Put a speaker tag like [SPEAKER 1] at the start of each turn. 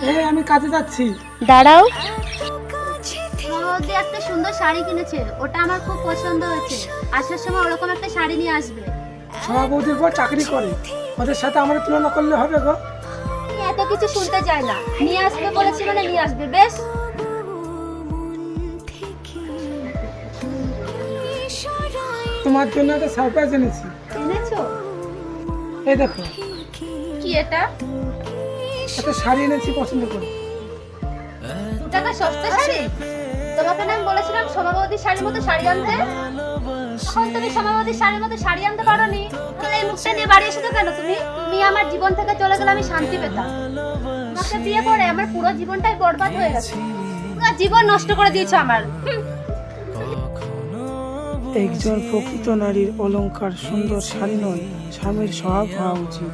[SPEAKER 1] এই আমি কাজে যাচ্ছি।
[SPEAKER 2] দাঁড়াও।
[SPEAKER 3] বৌদি একটা সুন্দর শাড়ি কিনেছে, ওটা আমার খুব পছন্দ হয়েছে। আসার সময় ওরকম একটা শাড়ি নিয়ে আসবে।
[SPEAKER 1] সভাপতির পর চাকরি করে, ওদের সাথে আমার তুলনা করলে হবে গো?
[SPEAKER 3] আমি এত কিছু শুনতে চাই না, নিয়ে আসবে বলেছি মানে নিয়ে আসবে। বেশ,
[SPEAKER 1] তোমার জন্য একটা সারপ্রাইজ এনেছি।
[SPEAKER 3] এনেছো?
[SPEAKER 1] এই দেখো,
[SPEAKER 3] কি এটা?
[SPEAKER 1] একটা শাড়ি এনেছি, পছন্দ করে।
[SPEAKER 3] 2 টাকা সস্তা শাড়ি? তোমাকে না আমি বলেছিলাম সমাবতীর শাড়ির মতো শাড়ি আনতে। এখন তুমি সমাবতীর শাড়ির মতো শাড়ি আনতে পারোনি, তাহলে এই মুখটা নিয়ে বাড়ি এসেছো কেন তুমি? তুমি আমার জীবন থেকে চলে গেলে আমি শান্তি পেতাম। তোমাকে বিয়ে করে আমার পুরো জীবনটাই বরবাদ হয়ে গেছে। পুরো জীবন নষ্ট করে দিয়েছো আমার।
[SPEAKER 1] একজন প্রকৃত নারীর অলংকার সুন্দর শাড়ি নয়, স্বামীর স্বভাব হওয়া উচিত।